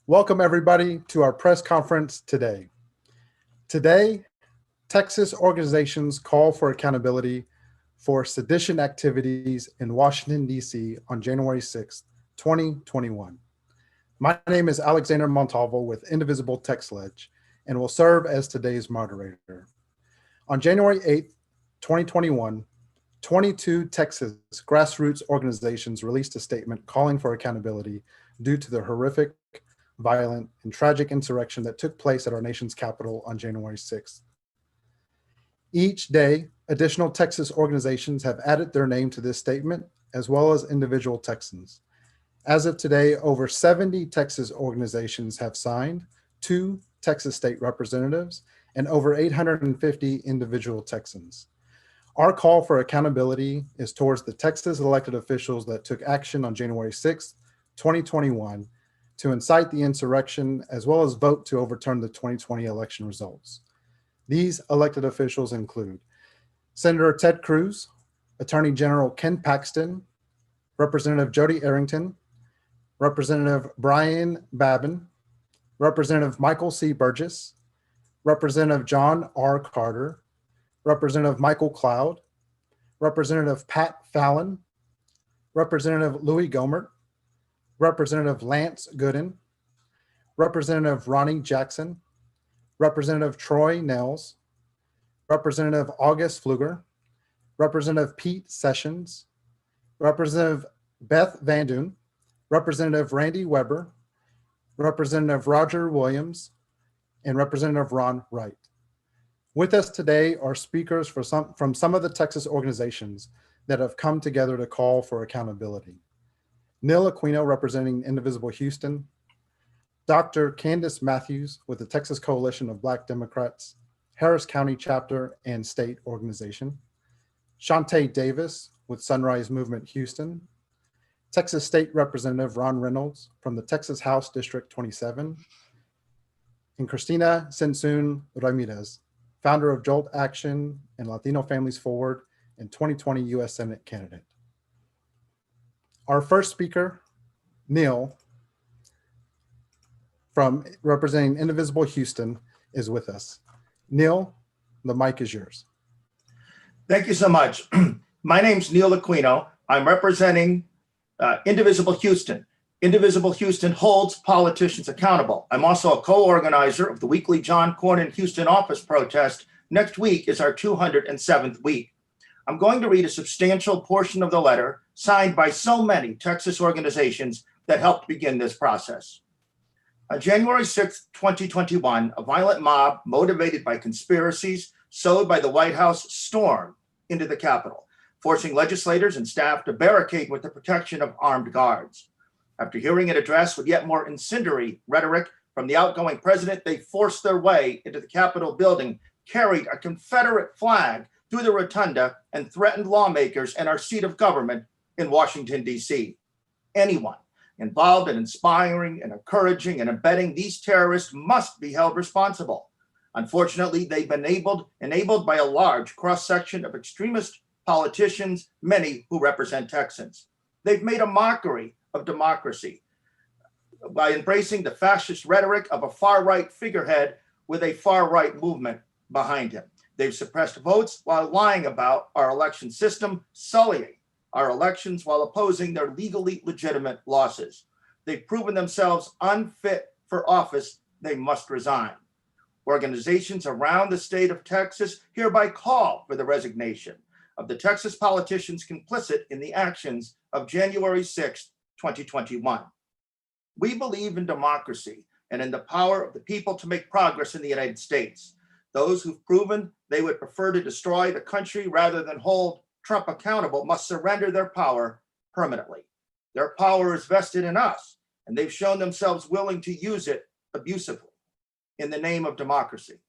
Welcome everybody to our press conference today. Today, Texas organizations call for accountability for sedition activities in Washington, D.C. on January 6, 2021. My name is Alexander Montalvo with Indivisible Text Lege and will serve as today's moderator. On January 8, 2021, 22 Texas grassroots organizations released a statement calling for accountability due to the horrific, violent, and tragic insurrection that took place at our nation's capital on January 6th. Each day, additional Texas organizations have added their name to this statement, as well as individual Texans. As of today, over 70 Texas organizations have signed, 2 Texas state representatives, and over 850 individual Texans. Our call for accountability is towards the Texas elected officials that took action on January 6th, 2021, to incite the insurrection, as well as vote to overturn the 2020 election results. These elected officials include Senator Ted Cruz, Attorney General Ken Paxton, Representative Jody Arrington, Representative Brian Babin, Representative Michael C. Burgess, Representative John R. Carter, Representative Michael Cloud, Representative Pat Fallon, Representative Louie Gohmert, Representative Lance Gooden, Representative Ronny Jackson, Representative Troy Nehls, Representative August Pfluger, Representative Pete Sessions, Representative Beth Van Duyne, Representative Randy Weber, Representative Roger Williams, and Representative Ron Wright. With us today are speakers from some of the Texas organizations that have come together to call for accountability. Nehls Aquino, representing Indivisible Houston, Dr. Candace Matthews with the Texas Coalition of Black Democrats, Harris County Chapter and State Organization, Shantae Davis with Sunrise Movement Houston, Texas State Representative Ron Reynolds from the Texas House District 27, and Cristina Sensun Ramirez, founder of Jolt Action and Latino Families Forward and 2020 U.S. Senate candidate. Our first speaker, Nehls, from representing Indivisible Houston, is with us. Nehls, the mic is yours. Thank you so much. My name's Nehls Aquino. I'm representing Indivisible Houston. Indivisible Houston holds politicians accountable. I'm also a co-organizer of the weekly John Cornyn Houston office protest. Next week is our 207th week. I'm going to read a substantial portion of the letter signed by so many Texas organizations that helped begin this process. On January 6, 2021, a violent mob motivated by conspiracies sowed by the White House stormed into the Capitol, forcing legislators and staff to barricade with the protection of armed guards. After hearing an address with yet more incendiary rhetoric from the outgoing president, they forced their way into the Capitol building, carried a Confederate flag through the rotunda, and threatened lawmakers and our seat of government in Washington, D.C. Anyone involved in inspiring and encouraging and abetting these terrorists must be held responsible. Unfortunately, they've been enabled by a large cross-section of extremist politicians, many who represent Texans. They've made a mockery of democracy by embracing the fascist rhetoric of a far-right figurehead with a far-right movement behind him. They've suppressed votes while lying about our election system, sullying our elections while opposing their legally legitimate losses. They've proven themselves unfit for office. They must resign. Organizations around the state of Texas hereby call for the resignation of the Texas politicians complicit in the actions of January 6, 2021. We believe in democracy and in the power of the people to make progress in the United States. Those who've proven they would prefer to destroy the country rather than hold Trump accountable must surrender their power permanently. Their power is vested in us, and they've shown themselves willing to use it abusively in the name of democracy.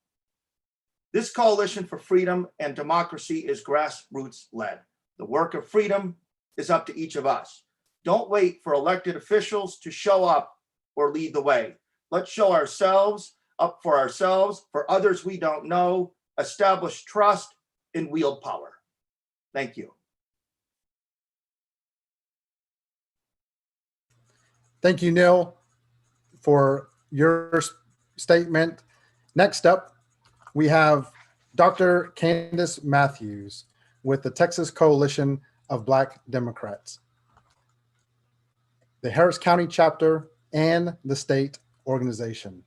This coalition for freedom and democracy is grassroots led. The work of freedom is up to each of us. Don't wait for elected officials to show up or lead the way. Let's show ourselves up for ourselves, for others we don't know, establish trust, and wield power. Thank you. Thank you, Nehls, for your statement. Next up, we have Dr. Candace Matthews with the Texas Coalition of Black Democrats, the Harris County chapter, and the state organization.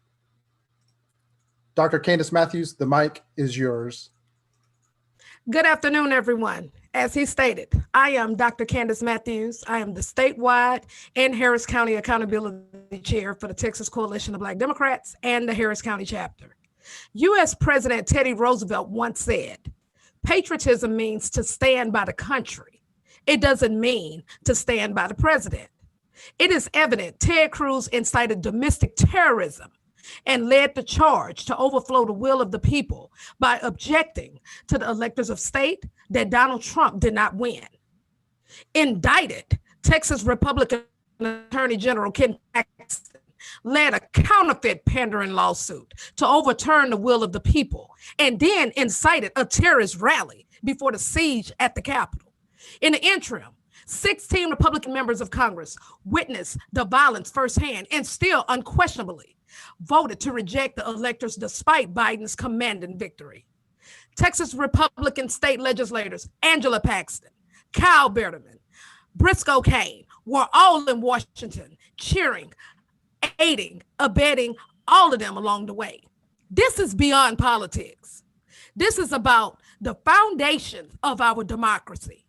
Dr. Candace Matthews, the mic is yours. Good afternoon, everyone. As he stated, I am Dr. Candace Matthews. I am the statewide and Harris County Accountability Chair for the Texas Coalition of Black Democrats and the Harris County chapter. U.S. President Teddy Roosevelt once said, patriotism means to stand by the country. It doesn't mean to stand by the president. It is evident Ted Cruz incited domestic terrorism and led the charge to overthrow the will of the people by objecting to the electors of state that Donald Trump did not win. Indicted, Texas Republican Attorney General Ken Paxton led a counterfeit pandering lawsuit to overturn the will of the people and then incited a terrorist rally before the siege at the Capitol. In the interim, 16 Republican members of Congress witnessed the violence firsthand and still unquestionably voted to reject the electors despite Biden's commanding victory. Texas Republican state legislators Angela Paxton, Kyle Berterman, Briscoe Kane were all in Washington cheering, aiding, abetting all of them along the way. This is beyond politics. This is about the foundation of our democracy.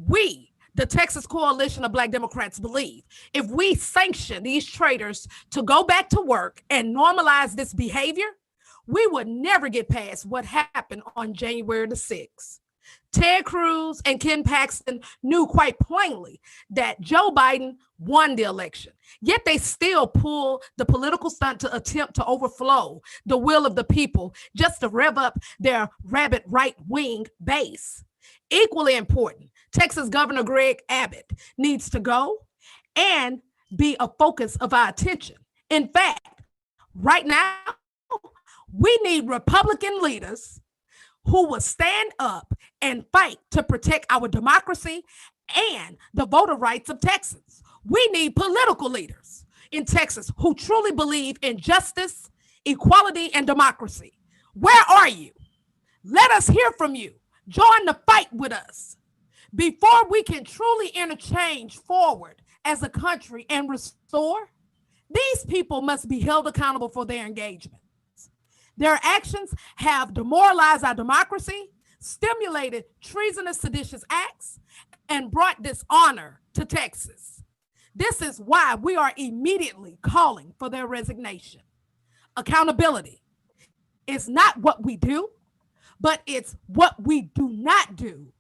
We, the Texas Coalition of Black Democrats, believe if we sanction these traitors to go back to work and normalize this behavior, we would never get past what happened on January the 6th. Ted Cruz and Ken Paxton knew quite plainly that Joe Biden won the election, yet they still pulled the political stunt to attempt to overflow the will of the people just to rev up their rabid right-wing base. Equally important, Texas Governor Greg Abbott needs to go and be a focus of our attention. In fact, right now, we need Republican leaders who will stand up and fight to protect our democracy and the voter rights of Texans. We need political leaders in Texas who truly believe in justice, equality, and democracy. Where are you? Let us hear from you. Join the fight with us. Before we can truly interchange forward as a country and restore, these people must be held accountable for their engagements. Their actions have demoralized our democracy, stimulated treasonous, seditious acts, and brought dishonor to Texas. This is why we are immediately calling for their resignation. Accountability is not what we do, but it's what we do not do,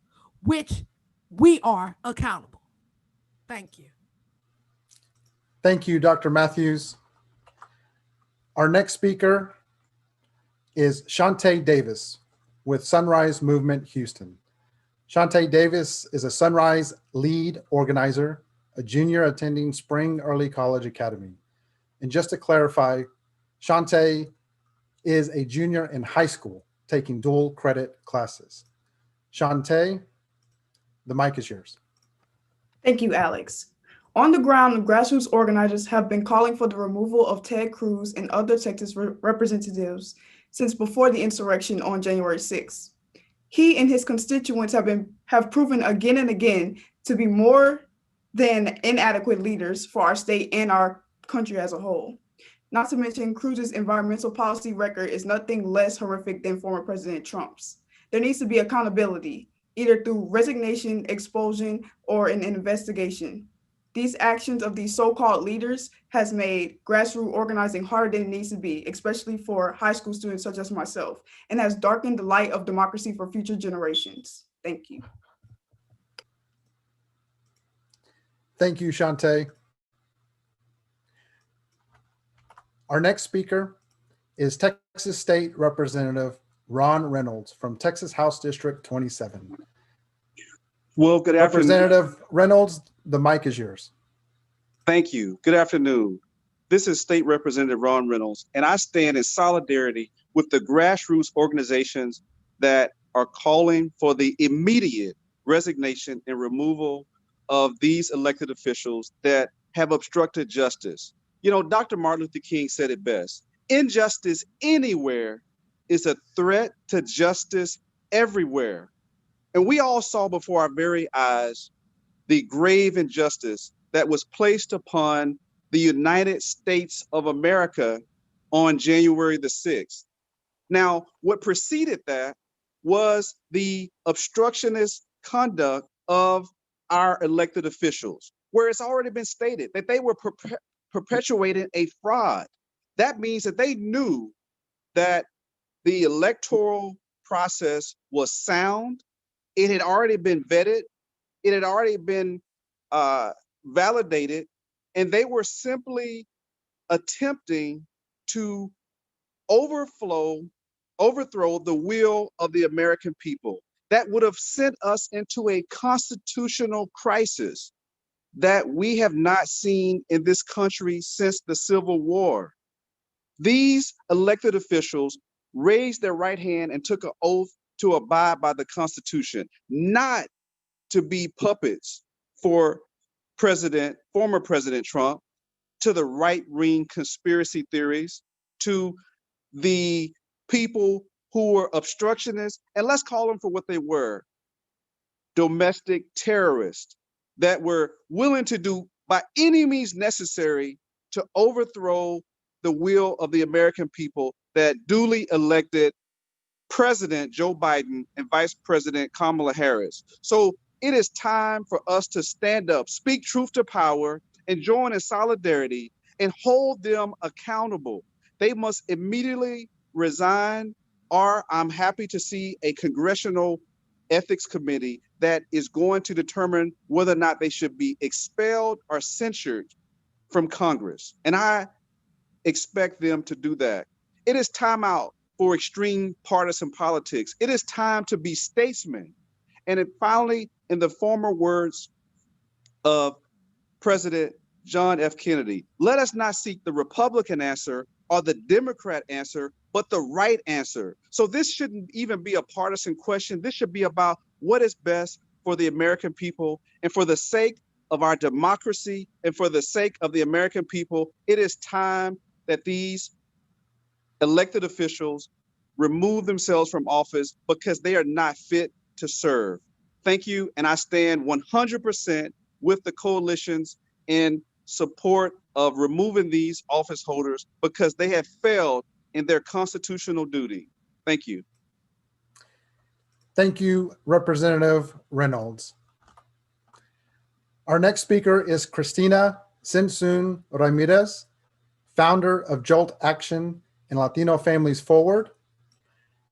which we are accountable. Thank you. Thank you, Dr. Matthews. Our next speaker is Shantae Davis with Sunrise Movement Houston. Shantae Davis is a Sunrise lead organizer, a junior attending Spring Early College Academy. And just to clarify, Shantae is a junior in high school taking dual credit classes. Shantae, the mic is yours. Thank you, Alex. On the ground, grassroots organizers have been calling for the removal of Ted Cruz and other Texas representatives since before the insurrection on January 6th. He and his constituents have proven again and again to be more than inadequate leaders for our state and our country as a whole. Not to mention, Cruz's environmental policy record is nothing less horrific than former President Trump's. There needs to be accountability, either through resignation, expulsion, or an investigation. These actions of these so-called leaders has made grassroots organizing harder than it needs to be, especially for high school students such as myself, and has darkened the light of democracy for future generations. Thank you. Thank you, Shantae. Our next speaker is Texas State Representative Ron Reynolds from Texas House District 27. Well, good afternoon. Representative Reynolds, the mic is yours. Thank you. Good afternoon. This is State Representative Ron Reynolds, and I stand in solidarity with the grassroots organizations that are calling for the immediate resignation and removal of these elected officials that have obstructed justice. Dr. Martin Luther King said it best. Injustice anywhere is a threat to justice everywhere. And we all saw before our very eyes the grave injustice that was placed upon the United States of America on January the 6th. Now, what preceded that was the obstructionist conduct of our elected officials, where it's already been stated that they were perpetuating a fraud. That means that they knew that the electoral process was sound. It had already been vetted. It had already been validated, and they were simply attempting to overthrow the will of the American people. That would have sent us into a constitutional crisis that we have not seen in this country since the Civil War. These elected officials raised their right hand and took an oath to abide by the Constitution, not to be puppets for former President Trump, to the right-wing conspiracy theories, to the people who were obstructionists, and let's call them for what they were, domestic terrorists that were willing to do by any means necessary to overthrow the will of the American people that duly elected President Joe Biden and Vice President Kamala Harris. So it is time for us to stand up, speak truth to power, and join in solidarity and hold them accountable. They must immediately resign, or I'm happy to see a congressional ethics committee that is going to determine whether or not they should be expelled or censured from Congress. And I expect them to do that. It is time out for extreme partisan politics. It is time to be statesmen. And it finally, in the former words of President John F. Kennedy, let us not seek the Republican answer or the Democrat answer, but the right answer. So this shouldn't even be a partisan question. This should be about what is best for the American people, and for the sake of our democracy and for the sake of the American people, it is time that these elected officials remove themselves from office because they are not fit to serve. Thank you, and I stand 100% with the coalitions in support of removing these office holders because they have failed in their constitutional duty. Thank you. Thank you, Representative Reynolds. Our next speaker is Cristina Simpson Ramirez, founder of Jolt Action and Latino Families Forward,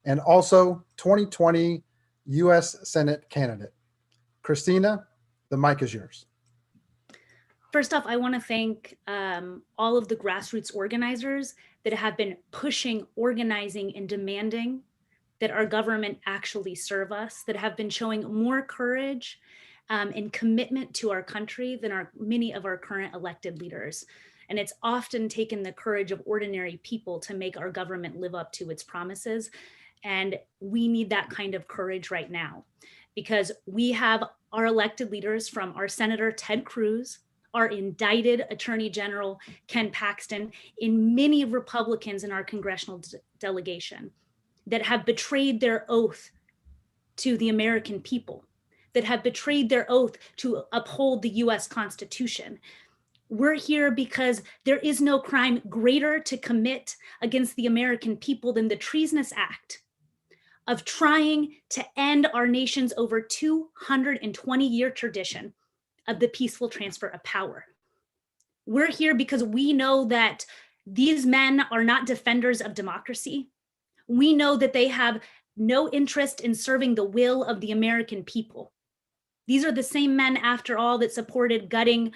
and also 2020 U.S. Senate candidate. Cristina, the mic is yours. First off, I want to thank all of the grassroots organizers that have been pushing, organizing, and demanding that our government actually serve us, that have been showing more courage and commitment to our country than many of our current elected leaders. And it's often taken the courage of ordinary people to make our government live up to its promises. And we need that kind of courage right now, because we have our elected leaders, from our Senator Ted Cruz, our indicted Attorney General Ken Paxton, and many Republicans in our congressional delegation that have betrayed their oath to the American people, that have betrayed their oath to uphold the US Constitution. We're here because there is no crime greater to commit against the American people than the treasonous act of trying to end our nation's over 220-year tradition of the peaceful transfer of power. We're here because we know that these men are not defenders of democracy. We know that they have no interest in serving the will of the American people. These are the same men, after all, that supported gutting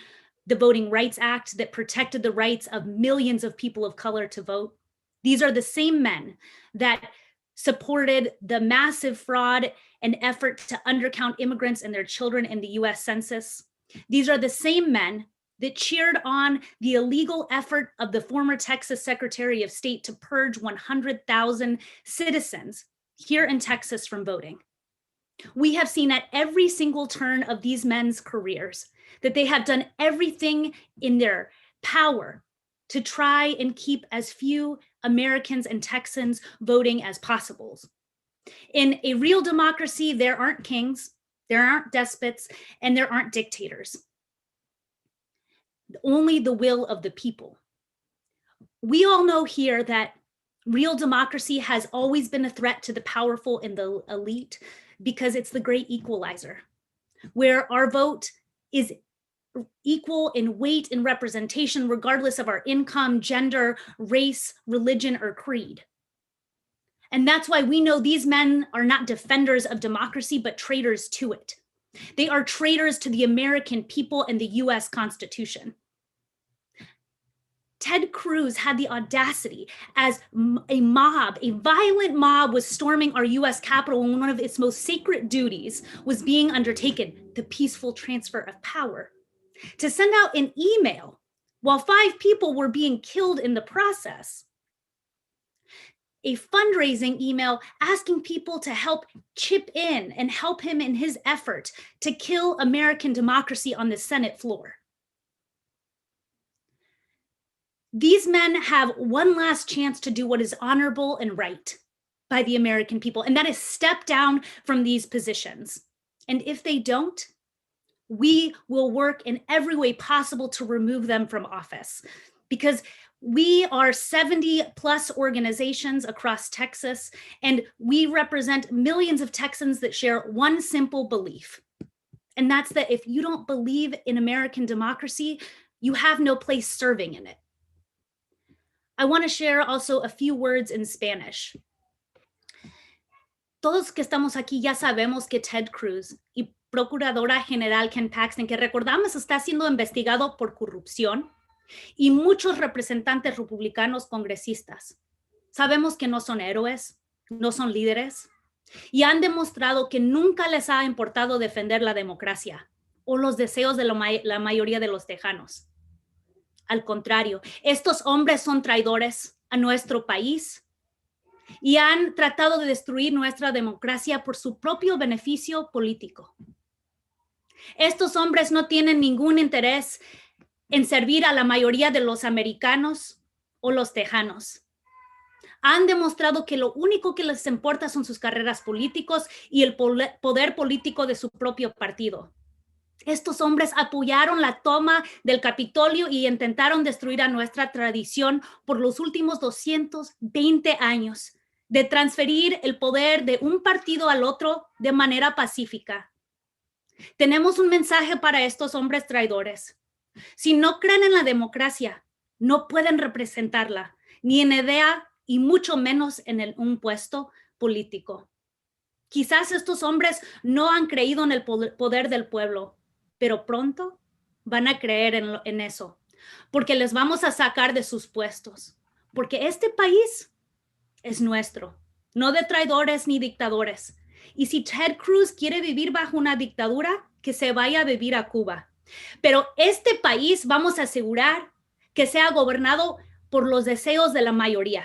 the Voting Rights Act that protected the rights of millions of people of color to vote. These are the same men that supported the massive fraud and effort to undercount immigrants and their children in the US Census. These are the same men that cheered on the illegal effort of the former Texas Secretary of State to purge 100,000 citizens here in Texas from voting. We have seen at every single turn of these men's careers that they have done everything in their power to try and keep as few Americans and Texans voting as possible. In a real democracy, there aren't kings, there aren't despots, and there aren't dictators. Only the will of the people. We all know here that real democracy has always been a threat to the powerful and the elite because it's the great equalizer, where our vote is equal in weight and representation, regardless of our income, gender, race, religion, or creed. And that's why we know these men are not defenders of democracy, but traitors to it. They are traitors to the American people and the US Constitution. Ted Cruz had the audacity as a mob, a violent mob was storming our US Capitol when one of its most sacred duties was being undertaken, the peaceful transfer of power, to send out an email while 5 people were being killed in the process. A fundraising email asking people to help chip in and help him in his effort to kill American democracy on the Senate floor. These men have one last chance to do what is honorable and right by the American people, and that is step down from these positions. And if they don't, we will work in every way possible to remove them from office, because we are 70 plus organizations across Texas, and we represent millions of Texans that share one simple belief. And that's that if you don't believe in American democracy, you have no place serving in it. I want to share also a few words in Spanish. Todos que estamos aquí ya sabemos que Ted Cruz y Procuradora General Ken Paxton, que recordamos está siendo investigado por corrupción, y muchos representantes republicanos congresistas. Sabemos que no son héroes, no son líderes, y han demostrado que nunca les ha importado defender la democracia o los deseos de la mayoría de los tejanos. Al contrario, estos hombres son traidores a nuestro país y han tratado de destruir nuestra democracia por su propio beneficio político. Estos hombres no tienen ningún interés en servir a la mayoría de los americanos o los tejanos. Han demostrado que lo único que les importa son sus carreras políticos y el poder político de su propio partido. Estos hombres apoyaron la toma del Capitolio y intentaron destruir a nuestra tradición por los últimos 220 años de transferir el poder de un partido al otro de manera pacífica. Tenemos un mensaje para estos hombres traidores. Si no creen en la democracia, no pueden representarla, ni en idea y mucho menos en un puesto político. Quizás estos hombres no han creído en el poder del pueblo, pero pronto van a creer en eso, porque les vamos a sacar de sus puestos, porque este país es nuestro, no de traidores ni dictadores. Y si Ted Cruz quiere vivir bajo una dictadura, que se vaya a vivir a Cuba. Pero este país vamos a asegurar que sea gobernado por los deseos de la mayoría.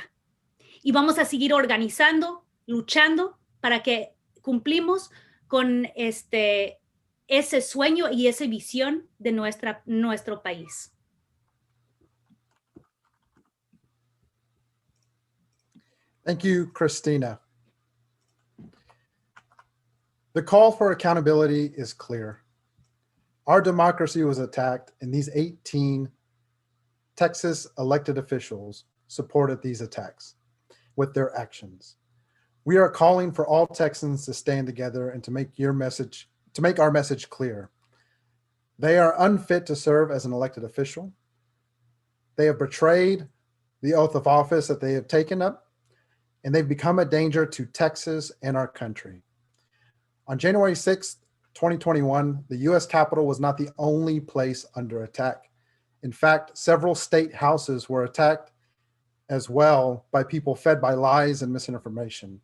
Y vamos a seguir organizando, luchando para que cumplimos con ese sueño y esa visión de nuestro país. Thank you, Christina. The call for accountability is clear. Our democracy was attacked, and these 18 Texas elected officials supported these attacks with their actions. We are calling for all Texans to stand together and to make our message clear. They are unfit to serve as an elected official. They have betrayed the oath of office that they have taken up, and they've become a danger to Texas and our country. On January 6th, 2021, the U.S. Capitol was not the only place under attack. In fact, several state houses were attacked as well by people fed by lies and misinformation.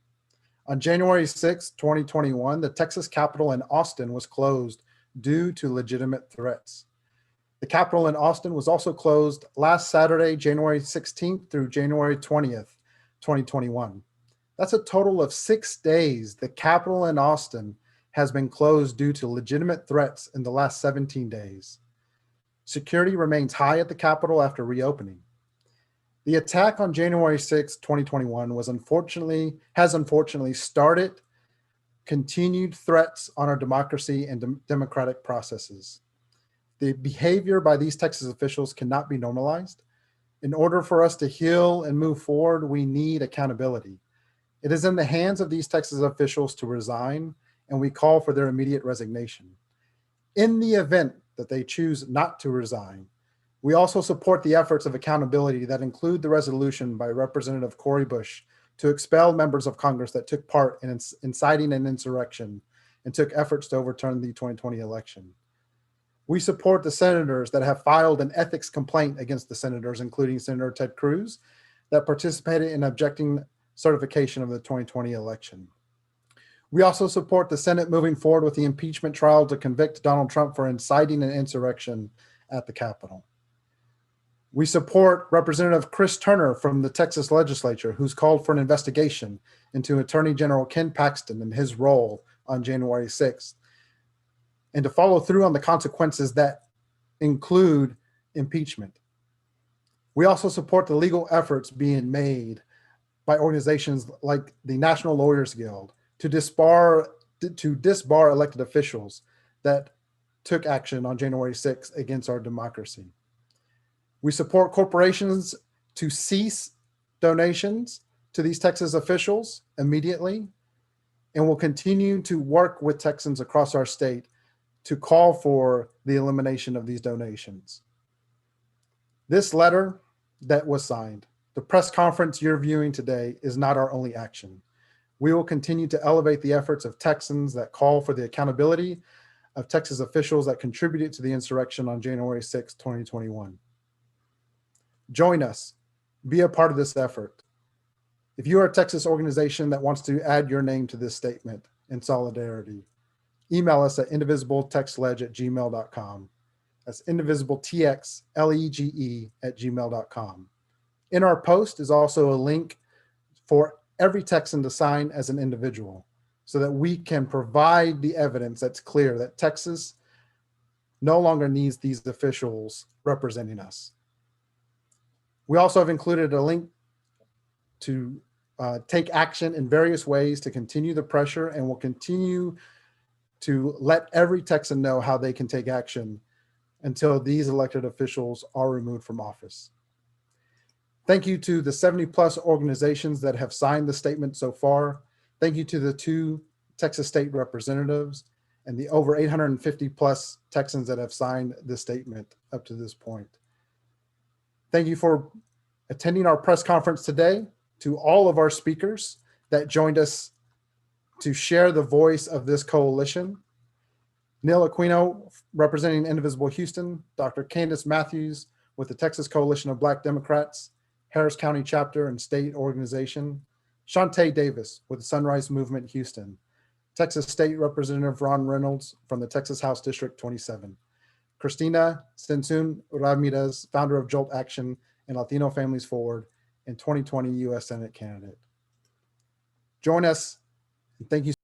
On January 6, 2021, the Texas Capitol in Austin was closed due to legitimate threats. The Capitol in Austin was also closed last Saturday, January 16th through January 20th, 2021. That's a total of 6 days the Capitol in Austin has been closed due to legitimate threats in the last 17 days. Security remains high at the Capitol after reopening. The attack on January 6, 2021 has unfortunately started continued threats on our democracy and democratic processes. The behavior by these Texas officials cannot be normalized. In order for us to heal and move forward, we need accountability. It is in the hands of these Texas officials to resign, and we call for their immediate resignation. In the event that they choose not to resign, we also support the efforts of accountability that include the resolution by Representative Cori Bush to expel members of Congress that took part in inciting an insurrection and took efforts to overturn the 2020 election. We support the senators that have filed an ethics complaint against the senators, including Senator Ted Cruz, that participated in objecting certification of the 2020 election. We also support the Senate moving forward with the impeachment trial to convict Donald Trump for inciting an insurrection at the Capitol. We support Representative Chris Turner from the Texas legislature, who's called for an investigation into Attorney General Ken Paxton and his role on January 6th, and to follow through on the consequences that include impeachment. We also support the legal efforts being made by organizations like the National Lawyers Guild to disbar elected officials that took action on January 6th against our democracy. We support corporations to cease donations to these Texas officials immediately, and will continue to work with Texans across our state to call for the elimination of these donations. This letter that was signed, the press conference you're viewing today, is not our only action. We will continue to elevate the efforts of Texans that call for the accountability of Texas officials that contributed to the insurrection on January 6, 2021. Join us, be a part of this effort. If you are a Texas organization that wants to add your name to this statement in solidarity, email us at indivisibletextlege@gmail.com. That's indivisibletxlege@gmail.com. In our post is also a link for every Texan to sign as an individual so that we can provide the evidence that's clear that Texas no longer needs these officials representing us. We also have included a link to take action in various ways to continue the pressure, and will continue to let every Texan know how they can take action until these elected officials are removed from office. Thank you to the 70+ organizations that have signed the statement so far. Thank you to the 2 Texas state representatives and the over 850+ Texans that have signed this statement up to this point. Thank you for attending our press conference today. To all of our speakers that joined us to share the voice of this coalition: Neil Aquino, representing Indivisible Houston; Dr. Candace Matthews with the Texas Coalition of Black Democrats, Harris County Chapter and State Organization; Shantae Davis with the Sunrise Movement Houston; Texas State Representative Ron Reynolds from the Texas House District 27; Cristina Sensun Ramirez, founder of Jolt Action and Latino Families Forward, and 2020 U.S. Senate candidate. Join us, and thank you